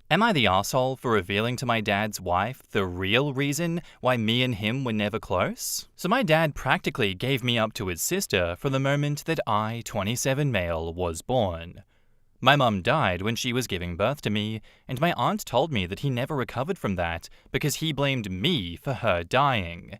Am I the asshole for revealing to my dad's wife the real reason why me and him were never close? So my dad practically gave me up to his sister from the moment that I, 27 male, was born. My mum died when she was giving birth to me, and my aunt told me that he never recovered from that because he blamed me for her dying.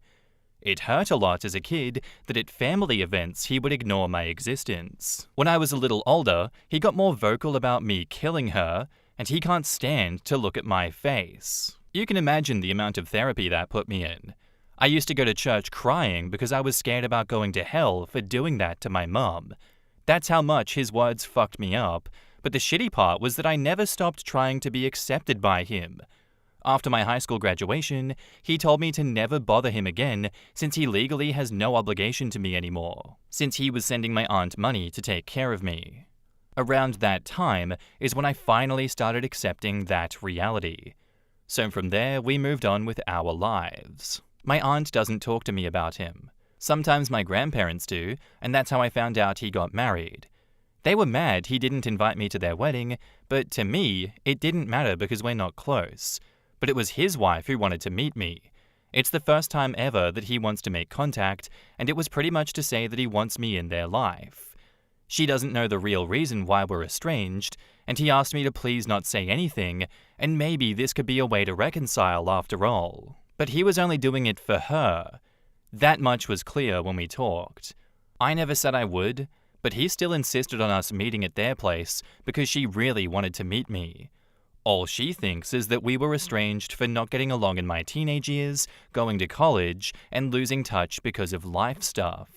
It hurt a lot as a kid that at family events he would ignore my existence. When I was a little older, he got more vocal about me killing her, and he can't stand to look at my face. You can imagine the amount of therapy that put me in. I used to go to church crying because I was scared about going to hell for doing that to my mum. That's how much his words fucked me up, but the shitty part was that I never stopped trying to be accepted by him. After my high school graduation, he told me to never bother him again since he legally has no obligation to me anymore, since he was sending my aunt money to take care of me. Around that time is when I finally started accepting that reality. So from there, we moved on with our lives. My aunt doesn't talk to me about him. Sometimes my grandparents do, and that's how I found out he got married. They were mad he didn't invite me to their wedding, but to me, it didn't matter because we're not close. But it was his wife who wanted to meet me. It's the first time ever that he wants to make contact, and it was pretty much to say that he wants me in their life. She doesn't know the real reason why we're estranged, and he asked me to please not say anything, and maybe this could be a way to reconcile after all. But he was only doing it for her. That much was clear when we talked. I never said I would, but he still insisted on us meeting at their place because she really wanted to meet me. All she thinks is that we were estranged for not getting along in my teenage years, going to college, and losing touch because of life stuff.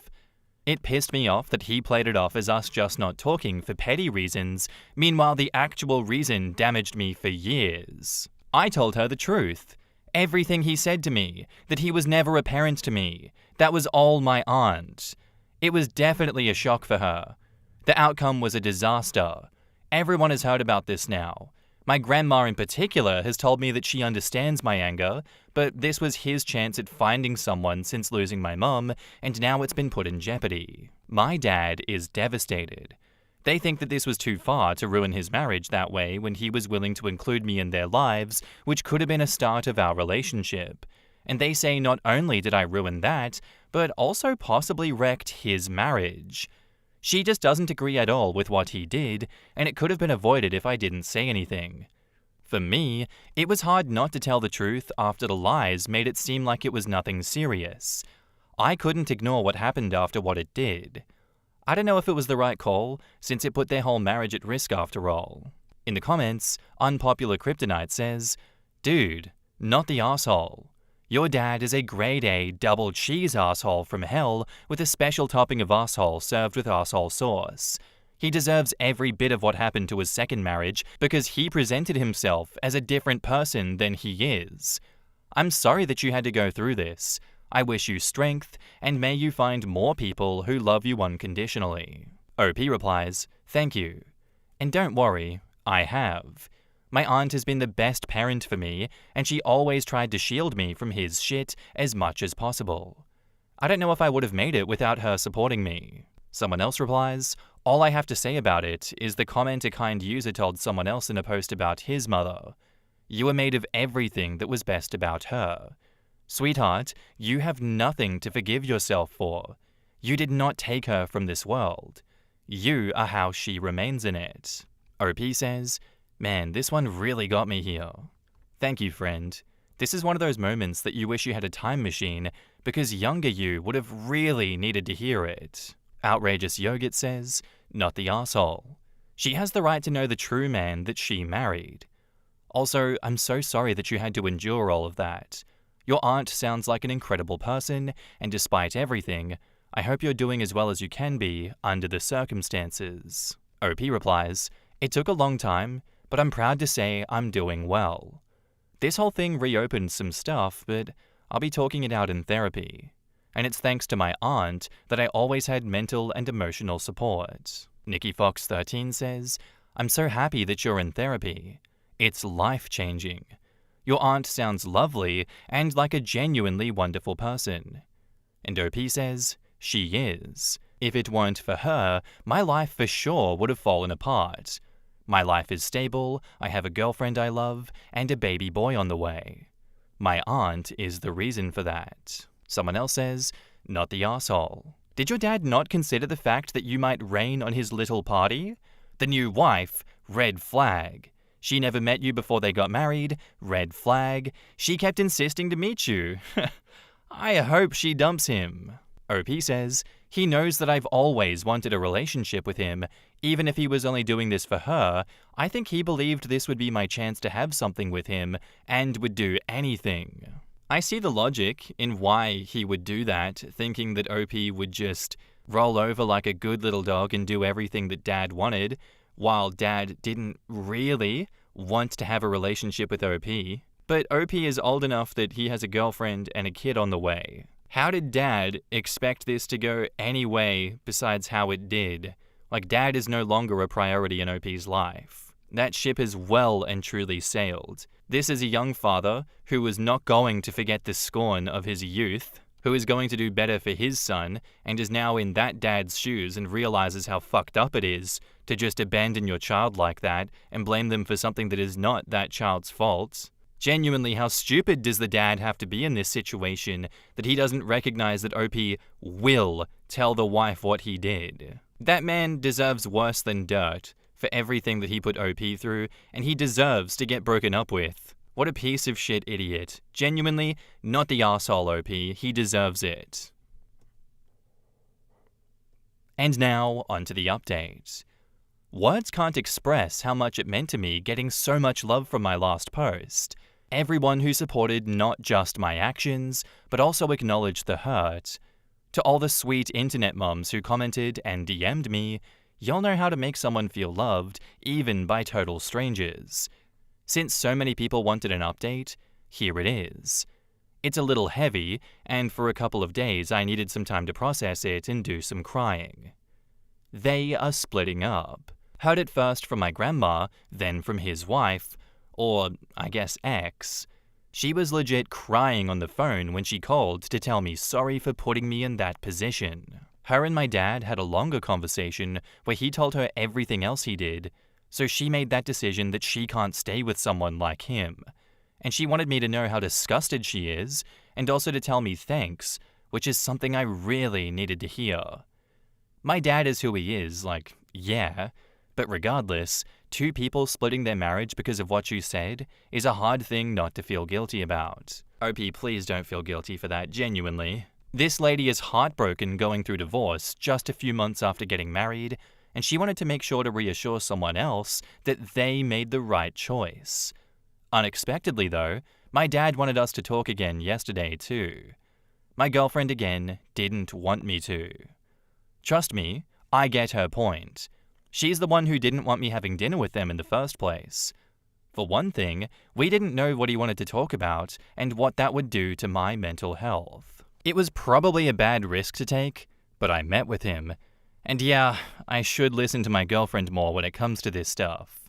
It pissed me off that he played it off as us just not talking for petty reasons, meanwhile the actual reason damaged me for years. I told her the truth. Everything he said to me, that he was never a parent to me, that was all my aunt. It was definitely a shock for her. The outcome was a disaster. Everyone has heard about this now. My grandma in particular has told me that she understands my anger, but this was his chance at finding someone since losing my mum, and now it's been put in jeopardy. My dad is devastated. They think that this was too far to ruin his marriage that way when he was willing to include me in their lives, which could have been a start of our relationship. And they say not only did I ruin that, but also possibly wrecked his marriage. She just doesn't agree at all with what he did, and it could have been avoided if I didn't say anything. For me, it was hard not to tell the truth after the lies made it seem like it was nothing serious. I couldn't ignore what happened after what it did. I don't know if it was the right call, since it put their whole marriage at risk after all. In the comments, Unpopular Kryptonite says, "Dude, not the asshole. Your dad is a grade A double cheese asshole from hell with a special topping of asshole served with asshole sauce. He deserves every bit of what happened to his second marriage because he presented himself as a different person than he is. I'm sorry that you had to go through this. I wish you strength, and may you find more people who love you unconditionally." OP replies, "Thank you. And don't worry, I have. My aunt has been the best parent for me, and she always tried to shield me from his shit as much as possible. I don't know if I would have made it without her supporting me." Someone else replies, "All I have to say about it is the comment a kind user told someone else in a post about his mother. You were made of everything that was best about her. Sweetheart, you have nothing to forgive yourself for. You did not take her from this world. You are how she remains in it." OP says, "Man, this one really got me here. Thank you, friend. This is one of those moments that you wish you had a time machine because younger you would have really needed to hear it." Outrageous Yogurt says, "Not the asshole. She has the right to know the true man that she married. Also, I'm so sorry that you had to endure all of that. Your aunt sounds like an incredible person, and despite everything, I hope you're doing as well as you can be under the circumstances." OP replies, "It took a long time, but I'm proud to say I'm doing well. This whole thing reopened some stuff, but I'll be talking it out in therapy. And it's thanks to my aunt that I always had mental and emotional support." Nikki Fox 13 says, "I'm so happy that you're in therapy. It's life-changing. Your aunt sounds lovely and like a genuinely wonderful person." And OP says, "She is. If it weren't for her, my life for sure would have fallen apart. My life is stable, I have a girlfriend I love, and a baby boy on the way. My aunt is the reason for that. Someone else says, not the asshole. Did your dad not consider the fact that you might rain on his little party? The new wife, red flag. She never met you before they got married, red flag. She kept insisting to meet you. I hope she dumps him. OP says, he knows that I've always wanted a relationship with him. Even if he was only doing this for her, I think he believed this would be my chance to have something with him and would do anything. I see the logic in why he would do that, thinking that OP would just roll over like a good little dog and do everything that Dad wanted, while Dad didn't really want to have a relationship with OP. But OP is old enough that he has a girlfriend and a kid on the way. How did Dad expect this to go any way besides how it did? Like, Dad is no longer a priority in OP's life. That ship has well and truly sailed. This is a young father who was not going to forget the scorn of his youth, who is going to do better for his son, and is now in that dad's shoes and realizes how fucked up it is to just abandon your child like that and blame them for something that is not that child's fault. Genuinely, how stupid does the dad have to be in this situation that he doesn't recognize that OP will tell the wife what he did? That man deserves worse than dirt for everything that he put OP through, and he deserves to get broken up with. What a piece of shit idiot. Genuinely, not the arsehole OP, he deserves it. And now, onto the update. Words can't express how much it meant to me getting so much love from my last post. Everyone who supported not just my actions, but also acknowledged the hurt. To all the sweet internet mums who commented and DM'd me, y'all know how to make someone feel loved, even by total strangers. Since so many people wanted an update, here it is. It's a little heavy, and for a couple of days I needed some time to process it and do some crying. They are splitting up. Heard it first from my grandma, then from his wife, or I guess ex. She was legit crying on the phone when she called to tell me sorry for putting me in that position. Her and my dad had a longer conversation where he told her everything else he did, so she made that decision that she can't stay with someone like him. And she wanted me to know how disgusted she is, and also to tell me thanks, which is something I really needed to hear. My dad is who he is, like, yeah, but regardless, two people splitting their marriage because of what you said is a hard thing not to feel guilty about. OP, please don't feel guilty for that, genuinely. This lady is heartbroken going through divorce just a few months after getting married, and she wanted to make sure to reassure someone else that they made the right choice. Unexpectedly, though, my dad wanted us to talk again yesterday, too. My girlfriend again didn't want me to. Trust me, I get her point. She's the one who didn't want me having dinner with them in the first place. For one thing, we didn't know what he wanted to talk about and what that would do to my mental health. It was probably a bad risk to take, but I met with him. And yeah, I should listen to my girlfriend more when it comes to this stuff.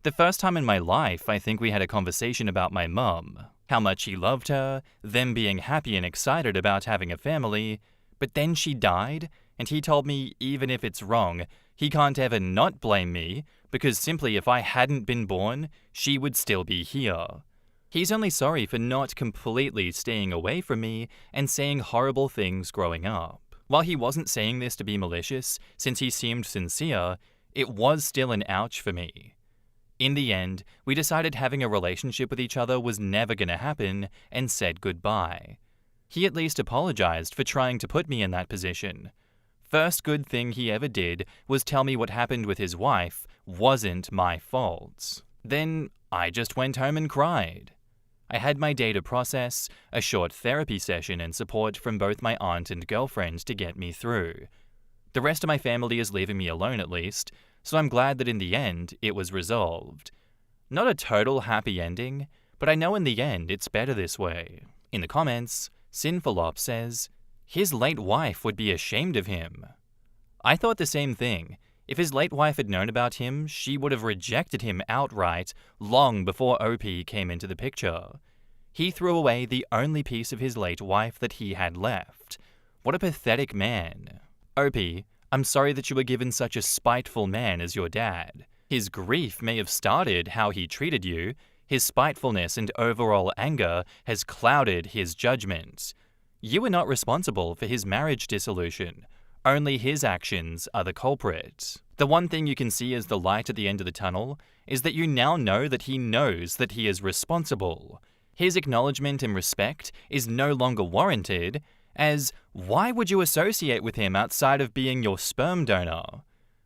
The first time in my life, I think we had a conversation about my mum, how much he loved her, them being happy and excited about having a family, but then she died, and he told me even if it's wrong, he can't ever not blame me, because simply if I hadn't been born, she would still be here. He's only sorry for not completely staying away from me and saying horrible things growing up. While he wasn't saying this to be malicious, since he seemed sincere, it was still an ouch for me. In the end, we decided having a relationship with each other was never gonna happen and said goodbye. He at least apologized for trying to put me in that position. First good thing he ever did was tell me what happened with his wife wasn't my fault. Then I just went home and cried. I had my day to process, a short therapy session and support from both my aunt and girlfriend to get me through. The rest of my family is leaving me alone at least, so I'm glad that in the end it was resolved. Not a total happy ending, but I know in the end it's better this way. In the comments, Sinfulop says, his late wife would be ashamed of him. I thought the same thing. If his late wife had known about him, she would have rejected him outright long before OP came into the picture. He threw away the only piece of his late wife that he had left. What a pathetic man. OP, I'm sorry that you were given such a spiteful man as your dad. His grief may have started how he treated you. His spitefulness and overall anger has clouded his judgment. You are not responsible for his marriage dissolution. Only his actions are the culprit. The one thing you can see as the light at the end of the tunnel is that you now know that he knows that he is responsible. His acknowledgement and respect is no longer warranted, as why would you associate with him outside of being your sperm donor?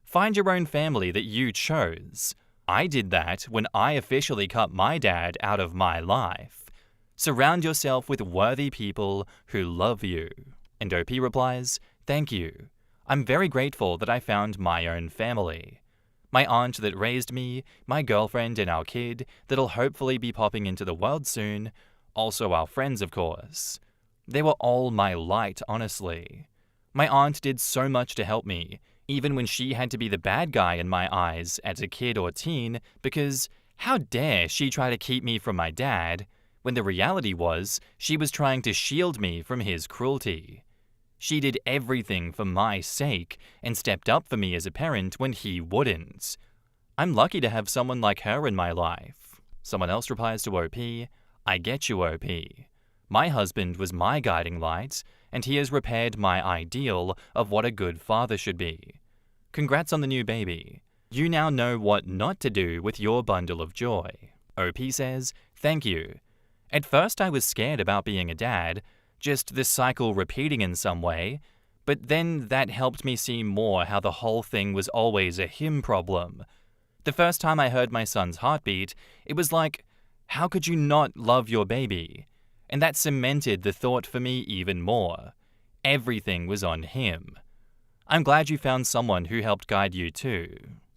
Find your own family that you chose. I did that when I officially cut my dad out of my life. Surround yourself with worthy people who love you. And OP replies, "Thank you. I'm very grateful that I found my own family. My aunt that raised me, my girlfriend and our kid that'll hopefully be popping into the world soon, also our friends of course. They were all my light, honestly. My aunt did so much to help me, even when she had to be the bad guy in my eyes as a kid or teen, because how dare she try to keep me from my dad, when the reality was she was trying to shield me from his cruelty. She did everything for my sake and stepped up for me as a parent when he wouldn't. I'm lucky to have someone like her in my life." Someone else replies to OP, "I get you, OP. My husband was my guiding light, and he has repaired my ideal of what a good father should be. Congrats on the new baby. You now know what not to do with your bundle of joy." OP says, "Thank you. At first I was scared about being a dad, just the cycle repeating in some way, but then that helped me see more how the whole thing was always a him problem. The first time I heard my son's heartbeat, it was like, how could you not love your baby? And that cemented the thought for me even more. Everything was on him. I'm glad you found someone who helped guide you too."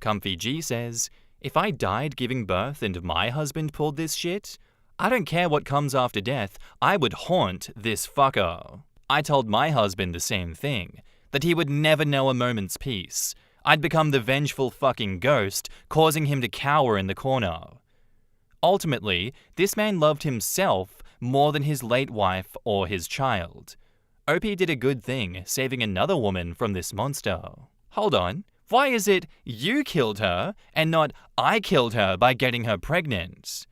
Comfy G says, "If I died giving birth and my husband pulled this shit, I don't care what comes after death, I would haunt this fucker. I told my husband the same thing, that he would never know a moment's peace. I'd become the vengeful fucking ghost, causing him to cower in the corner." Ultimately, this man loved himself more than his late wife or his child. OP did a good thing, saving another woman from this monster. Hold on, why is it you killed her and not I killed her by getting her pregnant?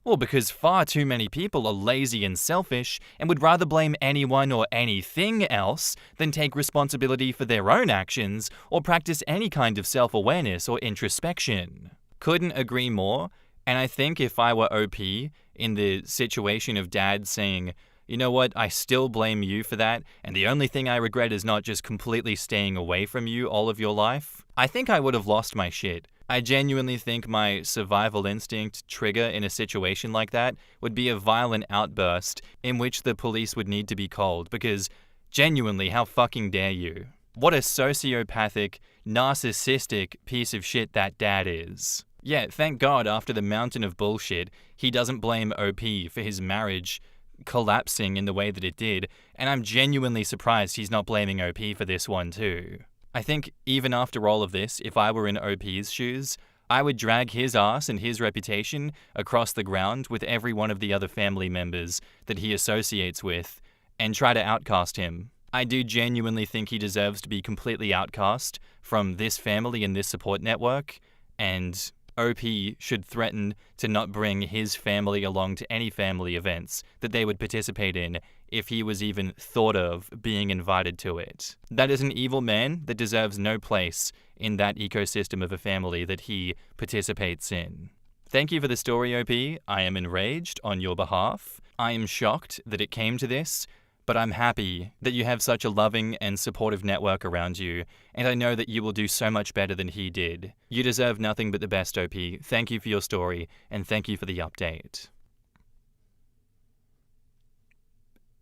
Well, because far too many people are lazy and selfish and would rather blame anyone or anything else than take responsibility for their own actions or practice any kind of self-awareness or introspection. Couldn't agree more, and I think if I were OP in the situation of dad saying, "You know what, I still blame you for that, and the only thing I regret is not just completely staying away from you all of your life," I think I would have lost my shit. I genuinely think my survival instinct trigger in a situation like that would be a violent outburst in which the police would need to be called, because genuinely, how fucking dare you? What a sociopathic, narcissistic piece of shit that dad is. Yeah, thank God after the mountain of bullshit, he doesn't blame OP for his marriage collapsing in the way that it did, and I'm genuinely surprised he's not blaming OP for this one too. I think even after all of this, if I were in OP's shoes, I would drag his ass and his reputation across the ground with every one of the other family members that he associates with and try to outcast him. I do genuinely think he deserves to be completely outcast from this family and this support network, and OP should threaten to not bring his family along to any family events that they would participate in if he was even thought of being invited to it. That is an evil man that deserves no place in that ecosystem of a family that he participates in. Thank you for the story, OP. I am enraged on your behalf. I am shocked that it came to this, but I'm happy that you have such a loving and supportive network around you, and I know that you will do so much better than he did. You deserve nothing but the best, OP. Thank you for your story, and thank you for the update.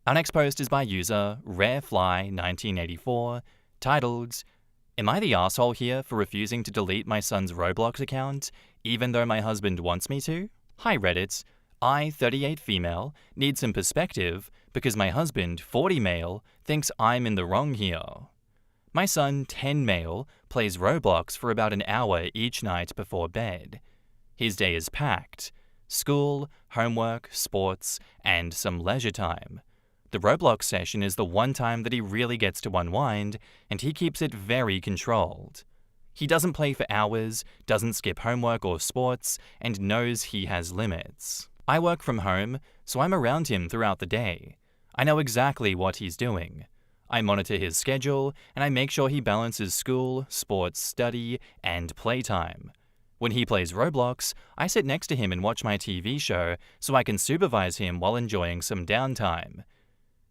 Our next post is by user RareFly1984, titled, "Am I the asshole here for refusing to delete my son's Roblox account, even though my husband wants me to? Hi Reddit. I, 38 female, need some perspective because my husband, 40 male, thinks I'm in the wrong here. My son, 10 male, plays Roblox for about an hour each night before bed. His day is packed. School, homework, sports, and some leisure time. The Roblox session is the one time that he really gets to unwind, and he keeps it very controlled. He doesn't play for hours, doesn't skip homework or sports, and knows he has limits. I work from home, so I'm around him throughout the day. I know exactly what he's doing. I monitor his schedule, and I make sure he balances school, sports, study, and playtime. When he plays Roblox, I sit next to him and watch my TV show so I can supervise him while enjoying some downtime.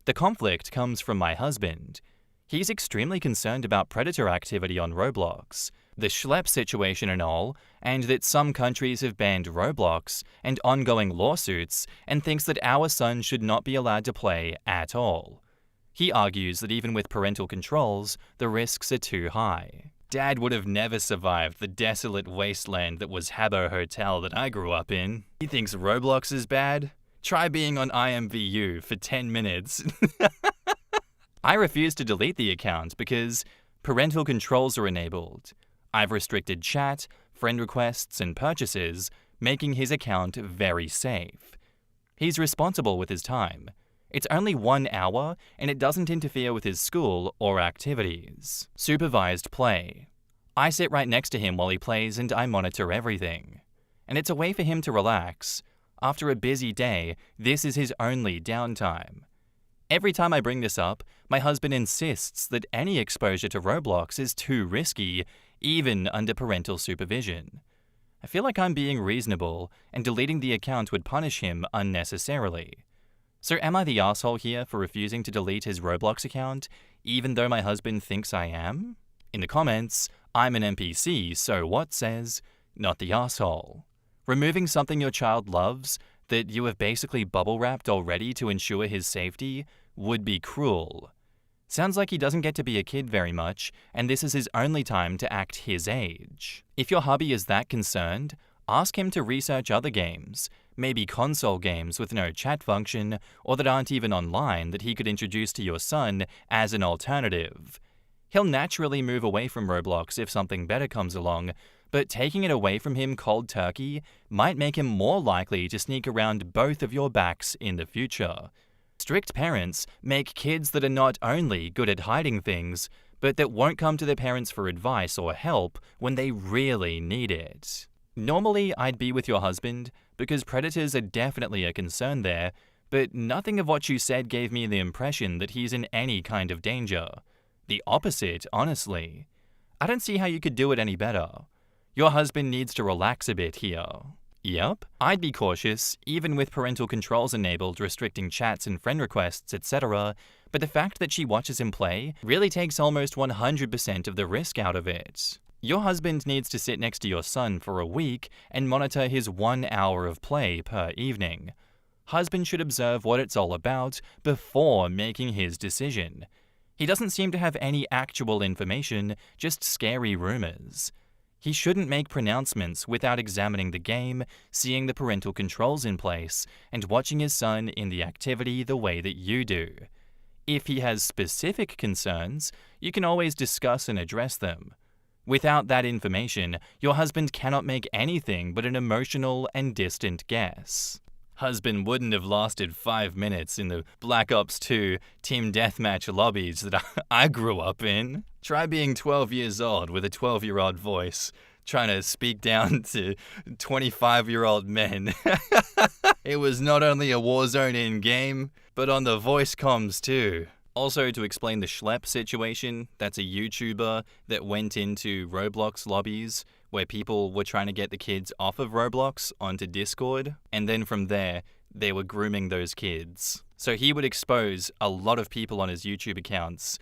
The conflict comes from my husband. He's extremely concerned about predator activity on Roblox, the schlep situation and all, and that some countries have banned Roblox and ongoing lawsuits, and thinks that our son should not be allowed to play at all. He argues that even with parental controls, the risks are too high. Dad would have never survived the desolate wasteland that was Habbo Hotel that I grew up in. He thinks Roblox is bad? Try being on IMVU for 10 minutes. I refuse to delete the account because parental controls are enabled. I've restricted chat, friend requests, and purchases, making his account very safe. He's responsible with his time. It's only 1 hour, and it doesn't interfere with his school or activities. Supervised play. I sit right next to him while he plays and I monitor everything. And it's a way for him to relax. After a busy day, this is his only downtime. Every time I bring this up, my husband insists that any exposure to Roblox is too risky, even under parental supervision. I feel like I'm being reasonable, and deleting the account would punish him unnecessarily. So am I the asshole here for refusing to delete his Roblox account, even though my husband thinks I am? In the comments, I'm an NPC, so what says, not the asshole. Removing something your child loves, that you have basically bubble wrapped already to ensure his safety, would be cruel. Sounds like he doesn't get to be a kid very much, and this is his only time to act his age. If your hubby is that concerned, ask him to research other games, maybe console games with no chat function, or that aren't even online that he could introduce to your son as an alternative. He'll naturally move away from Roblox if something better comes along, but taking it away from him cold turkey might make him more likely to sneak around both of your backs in the future. Strict parents make kids that are not only good at hiding things, but that won't come to their parents for advice or help when they really need it. Normally, I'd be with your husband, because predators are definitely a concern there, but nothing of what you said gave me the impression that he's in any kind of danger. The opposite, honestly. I don't see how you could do it any better. Your husband needs to relax a bit here. Yep, I'd be cautious, even with parental controls enabled restricting chats and friend requests, etc., but the fact that she watches him play really takes almost 100% of the risk out of it. Your husband needs to sit next to your son for a week and monitor his 1 hour of play per evening. Husband should observe what it's all about before making his decision. He doesn't seem to have any actual information, just scary rumors. He shouldn't make pronouncements without examining the game, seeing the parental controls in place, and watching his son in the activity the way that you do. If he has specific concerns, you can always discuss and address them. Without that information, your husband cannot make anything but an emotional and distant guess. Husband wouldn't have lasted 5 minutes in the Black Ops 2 Team Deathmatch lobbies that I grew up in. Try being 12 years old with a 12-year-old voice, trying to speak down to 25-year-old men. It was not only a war zone in-game, but on the voice comms too. Also, to explain the schlep situation, that's a YouTuber that went into Roblox lobbies where people were trying to get the kids off of Roblox onto Discord, and then from there, they were grooming those kids. So he would expose a lot of people on his YouTube accounts,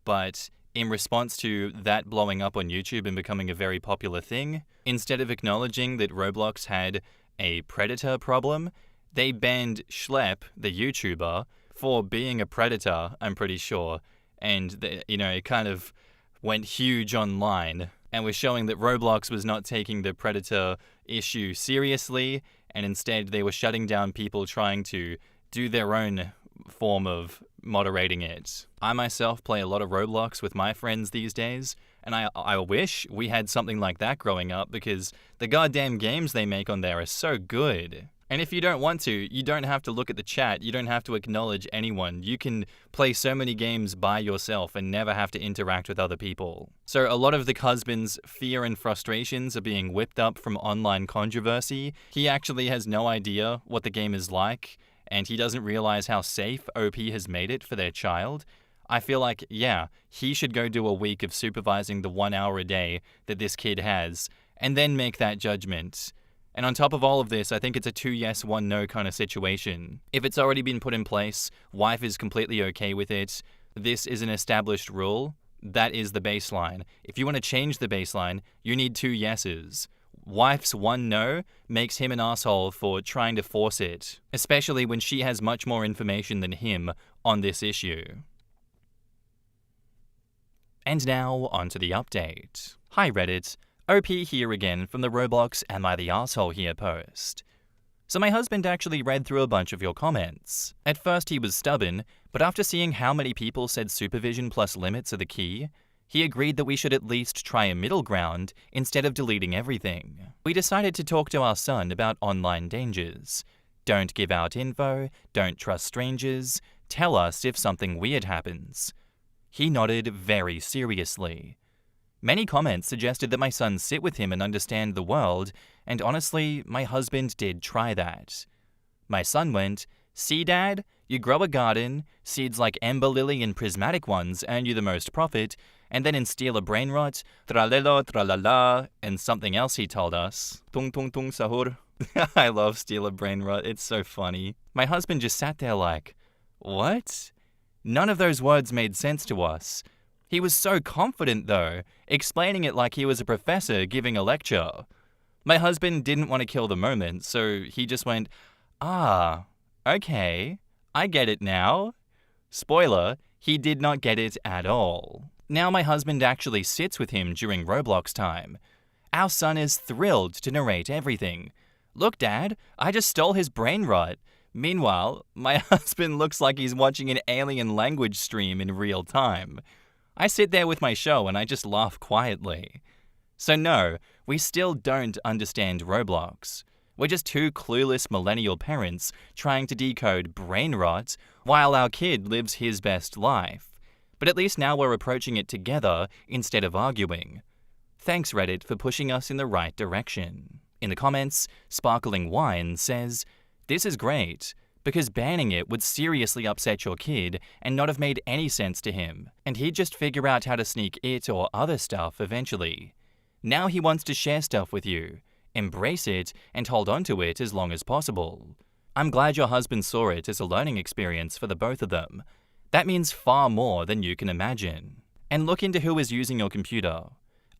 but in response to that blowing up on YouTube and becoming a very popular thing, instead of acknowledging that Roblox had a predator problem, they banned Schlep, the YouTuber, for being a predator, I'm pretty sure, and it kind of went huge online, and was showing that Roblox was not taking the predator issue seriously, and instead they were shutting down people trying to do their own form of moderating it. I myself play a lot of Roblox with my friends these days, and I wish we had something like that growing up, because the goddamn games they make on there are so good. And if you don't want to, you don't have to look at the chat, you don't have to acknowledge anyone. You can play so many games by yourself and never have to interact with other people. So a lot of the husband's fear and frustrations are being whipped up from online controversy. He actually has no idea what the game is like, and he doesn't realize how safe OP has made it for their child. I feel like, yeah, he should go do a week of supervising the 1 hour a day that this kid has, and then make that judgment. And on top of all of this, I think it's a 2 yes, 1 no kind of situation. If it's already been put in place, wife is completely okay with it, this is an established rule, that is the baseline. If you want to change the baseline, you need 2 yeses. Wife's 1 no makes him an asshole for trying to force it, especially when she has much more information than him on this issue. And now, onto the update. Hi Reddit, OP here again from the Roblox Am I the Asshole Here post. So my husband actually read through a bunch of your comments. At first he was stubborn, but after seeing how many people said supervision plus limits are the key, he agreed that we should at least try a middle ground instead of deleting everything. We decided to talk to our son about online dangers. Don't give out info, don't trust strangers, tell us if something weird happens. He nodded very seriously. Many comments suggested that my son sit with him and understand the world, and honestly, my husband did try that. My son went, "See, Dad? You grow a garden, seeds like ember lily and prismatic ones earn you the most profit, and then instill a brain rot, tralelo tralala," and something else he told us. Tung tung tung sahur. I love steal a brain rot, it's so funny. My husband just sat there like, what? None of those words made sense to us. He was so confident though, explaining it like he was a professor giving a lecture. My husband didn't want to kill the moment, so he just went, "Ah, okay, I get it now." Spoiler, he did not get it at all. Now my husband actually sits with him during Roblox time. Our son is thrilled to narrate everything. "Look, Dad, I just stole his brain rot." Meanwhile, my husband looks like he's watching an alien language stream in real time. I sit there with my show and I just laugh quietly. So no, we still don't understand Roblox. We're just 2 clueless millennial parents trying to decode brain rot while our kid lives his best life. But at least now we're approaching it together instead of arguing. Thanks Reddit for pushing us in the right direction. In the comments, Sparkling Wine says, "This is great, because banning it would seriously upset your kid and not have made any sense to him, and he'd just figure out how to sneak it or other stuff eventually. Now he wants to share stuff with you. Embrace it and hold on to it as long as possible. I'm glad your husband saw it as a learning experience for the both of them. That means far more than you can imagine. And look into who is using your computer.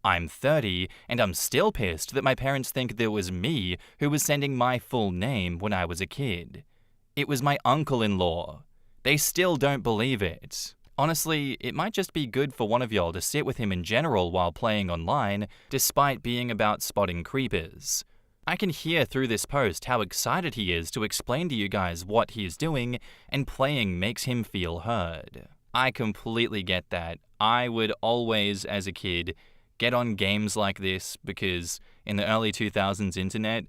I'm 30 and I'm still pissed that my parents think that it was me who was sending my full name when I was a kid. It was my uncle-in-law. They still don't believe it. Honestly, it might just be good for one of y'all to sit with him in general while playing online, despite being about spotting creepers. I can hear through this post how excited he is to explain to you guys what he is doing, and playing makes him feel heard. I completely get that. I would always, as a kid, get on games like this because in the early 2000s internet,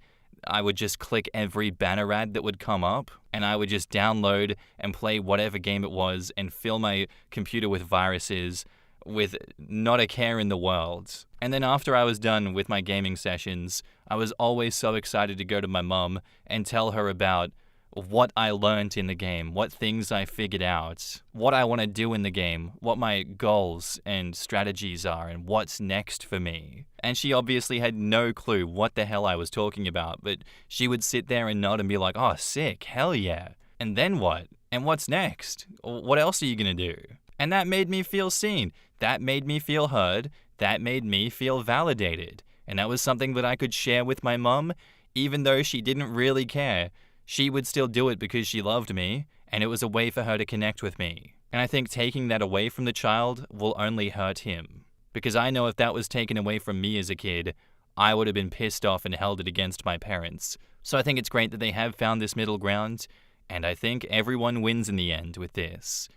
I would just click every banner ad that would come up, and I would just download and play whatever game it was and fill my computer with viruses with not a care in the world. And then after I was done with my gaming sessions, I was always so excited to go to my mum and tell her about what I learned in the game, what things I figured out, what I want to do in the game, what my goals and strategies are, and what's next for me. And she obviously had no clue what the hell I was talking about, but she would sit there and nod and be like, "Oh, sick, hell yeah. And then what? And what's next? What else are you gonna do?" And that made me feel seen. That made me feel heard. That made me feel validated. And that was something that I could share with my mum, even though she didn't really care. She would still do it because she loved me, and it was a way for her to connect with me. And I think taking that away from the child will only hurt him. Because I know if that was taken away from me as a kid, I would have been pissed off and held it against my parents. So I think it's great that they have found this middle ground, and I think everyone wins in the end with this.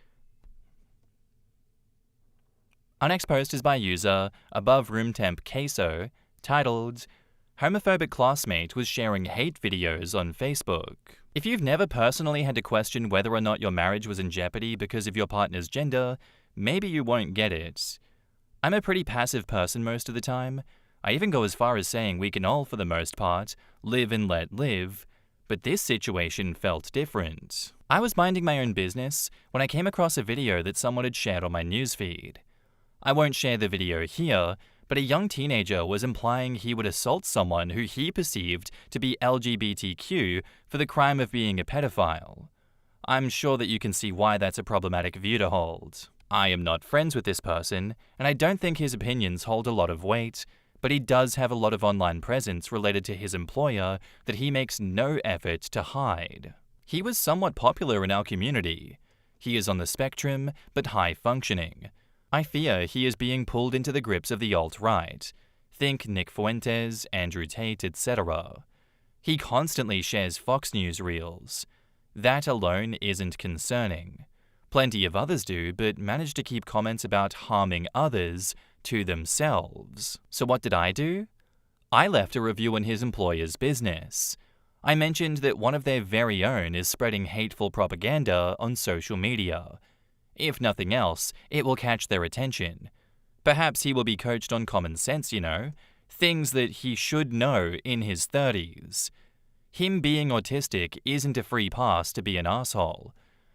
Our next post is by user AboveRoomTempQueso, titled, Homophobic classmate was sharing hate videos on Facebook. If you've never personally had to question whether or not your marriage was in jeopardy because of your partner's gender, maybe you won't get it. I'm a pretty passive person most of the time. I even go as far as saying we can all, for the most part, live and let live. But this situation felt different. I was minding my own business when I came across a video that someone had shared on my newsfeed. I won't share the video here, but a young teenager was implying he would assault someone who he perceived to be LGBTQ for the crime of being a pedophile. I'm sure that you can see why that's a problematic view to hold. I am not friends with this person, and I don't think his opinions hold a lot of weight, but he does have a lot of online presence related to his employer that he makes no effort to hide. He was somewhat popular in our community. He is on the spectrum, but high functioning. I fear he is being pulled into the grips of the alt-right. Think Nick Fuentes, Andrew Tate, etc. He constantly shares Fox News reels. That alone isn't concerning. Plenty of others do, but manage to keep comments about harming others to themselves. So what did I do? I left a review on his employer's business. I mentioned that one of their very own is spreading hateful propaganda on social media. If nothing else, it will catch their attention. Perhaps he will be coached on common sense, things that he should know in his 30s. Him being autistic isn't a free pass to be an asshole.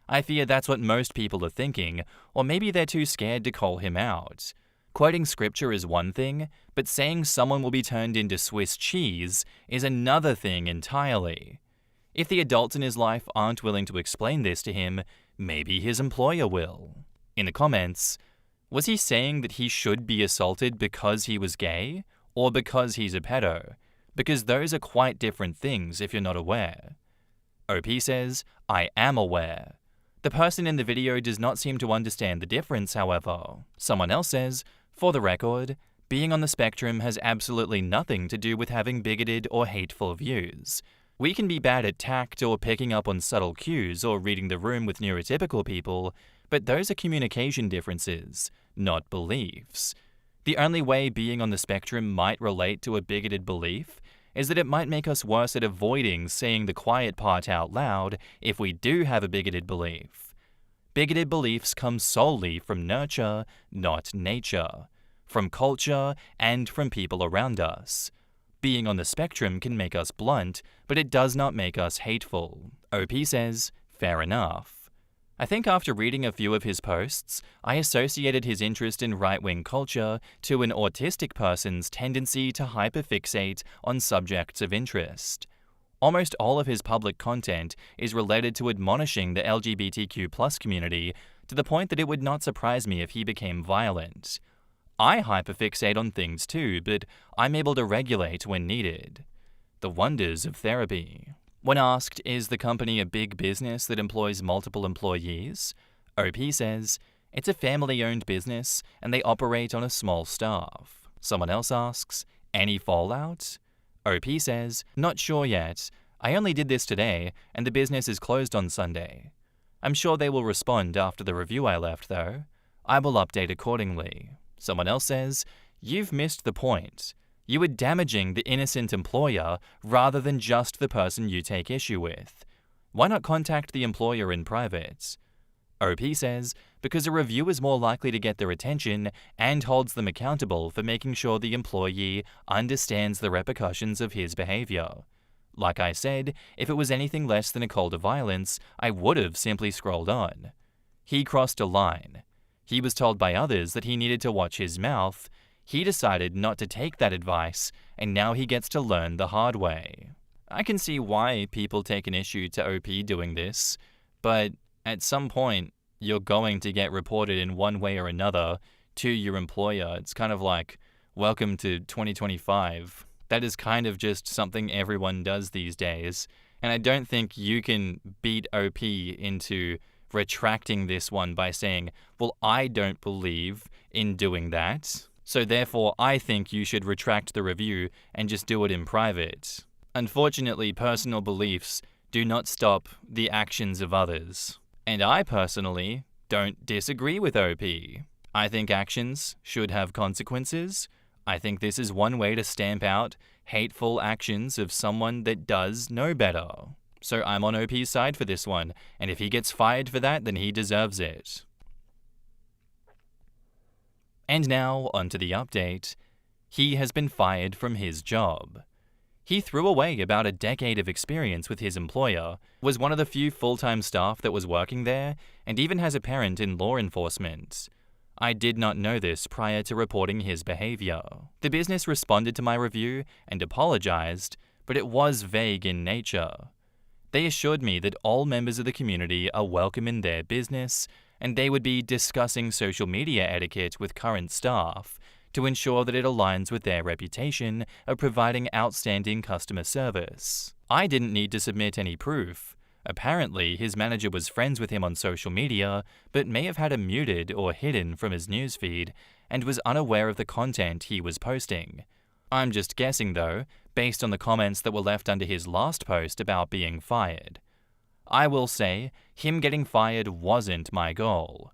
I fear that's what most people are thinking, or maybe they're too scared to call him out. Quoting scripture is one thing, but saying someone will be turned into Swiss cheese is another thing entirely. If the adults in his life aren't willing to explain this to him, maybe his employer will. In the comments, was he saying that he should be assaulted because he was gay, or because he's a pedo? Because those are quite different things if you're not aware. OP says, I am aware. The person in the video does not seem to understand the difference, however. Someone else says, for the record, being on the spectrum has absolutely nothing to do with having bigoted or hateful views. We can be bad at tact or picking up on subtle cues or reading the room with neurotypical people, but those are communication differences, not beliefs. The only way being on the spectrum might relate to a bigoted belief is that it might make us worse at avoiding saying the quiet part out loud if we do have a bigoted belief. Bigoted beliefs come solely from nurture, not nature, from culture, and from people around us. Being on the spectrum can make us blunt, but it does not make us hateful. OP says, fair enough. I think after reading a few of his posts, I associated his interest in right-wing culture to an autistic person's tendency to hyperfixate on subjects of interest. Almost all of his public content is related to admonishing the LGBTQ+ community to the point that it would not surprise me if he became violent. I hyperfixate on things too, but I'm able to regulate when needed. The wonders of therapy. When asked, is the company a big business that employs multiple employees? OP says, it's a family-owned business and they operate on a small staff. Someone else asks, any fallout? OP says, not sure yet. I only did this today and the business is closed on Sunday. I'm sure they will respond after the review I left though. I will update accordingly. Someone else says, you've missed the point. You are damaging the innocent employer rather than just the person you take issue with. Why not contact the employer in private? OP says, because a review is more likely to get their attention and holds them accountable for making sure the employee understands the repercussions of his behavior. Like I said, if it was anything less than a call to violence, I would have simply scrolled on. He crossed a line. He was told by others that he needed to watch his mouth. He decided not to take that advice, and now he gets to learn the hard way. I can see why people take an issue to OP doing this, but at some point, you're going to get reported in one way or another to your employer. It's kind of like, welcome to 2025. That is kind of just something everyone does these days, and I don't think you can beat OP into retracting this one by saying, well, I don't believe in doing that. So therefore, I think you should retract the review and just do it in private. Unfortunately, personal beliefs do not stop the actions of others. And I personally don't disagree with OP. I think actions should have consequences. I think this is one way to stamp out hateful actions of someone that does know better. So I'm on OP's side for this one, and if he gets fired for that, then he deserves it. And now, onto the update. He has been fired from his job. He threw away about a decade of experience with his employer, was one of the few full-time staff that was working there, and even has a parent in law enforcement. I did not know this prior to reporting his behavior. The business responded to my review and apologized, but it was vague in nature. They assured me that all members of the community are welcome in their business, and they would be discussing social media etiquette with current staff to ensure that it aligns with their reputation of providing outstanding customer service. I didn't need to submit any proof. Apparently, his manager was friends with him on social media, but may have had him muted or hidden from his newsfeed and was unaware of the content he was posting. I'm just guessing though, based on the comments that were left under his last post about being fired. I will say, him getting fired wasn't my goal.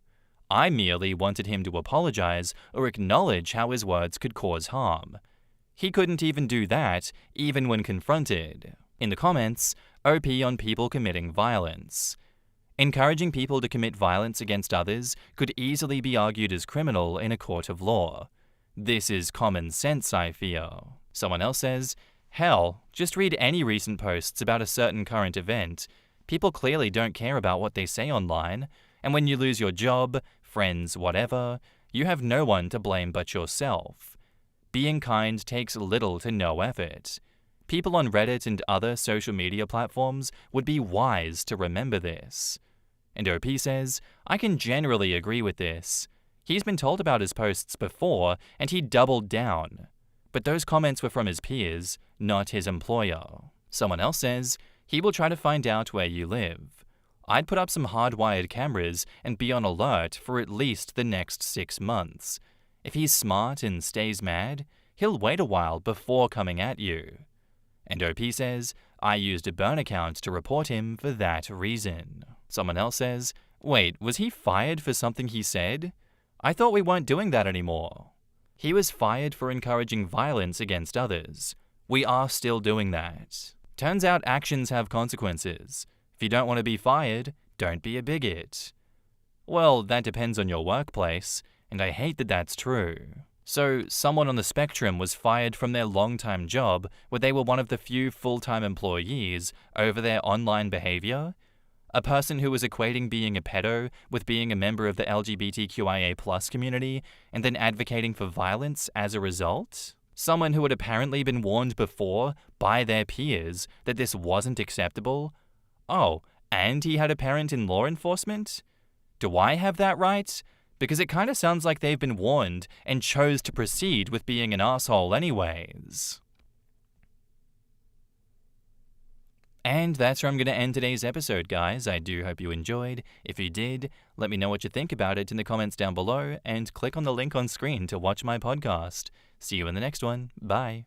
I merely wanted him to apologize or acknowledge how his words could cause harm. He couldn't even do that, even when confronted. In the comments, OP on people committing violence. Encouraging people to commit violence against others could easily be argued as criminal in a court of law. This is common sense, I fear. Someone else says, hell, just read any recent posts about a certain current event. People clearly don't care about what they say online, and when you lose your job, friends, whatever, you have no one to blame but yourself. Being kind takes little to no effort. People on Reddit and other social media platforms would be wise to remember this. And OP says, I can generally agree with this. He's been told about his posts before, and he doubled down. But those comments were from his peers, not his employer. Someone else says, he will try to find out where you live. I'd put up some hardwired cameras and be on alert for at least the next 6 months. If he's smart and stays mad, he'll wait a while before coming at you. And OP says, I used a burn account to report him for that reason. Someone else says, wait, was he fired for something he said? I thought we weren't doing that anymore. He was fired for encouraging violence against others. We are still doing that. Turns out actions have consequences. If you don't want to be fired, don't be a bigot. Well, that depends on your workplace, and I hate that that's true. So, someone on the spectrum was fired from their long-time job where they were one of the few full-time employees over their online behavior? A person who was equating being a pedo with being a member of the LGBTQIA+ community and then advocating for violence as a result? Someone who had apparently been warned before by their peers that this wasn't acceptable? Oh, and he had a parent in law enforcement? Do I have that right? Because it kind of sounds like they've been warned and chose to proceed with being an asshole anyways. And that's where I'm going to end today's episode, guys. I do hope you enjoyed. If you did, let me know what you think about it in the comments down below and click on the link on screen to watch my podcast. See you in the next one. Bye.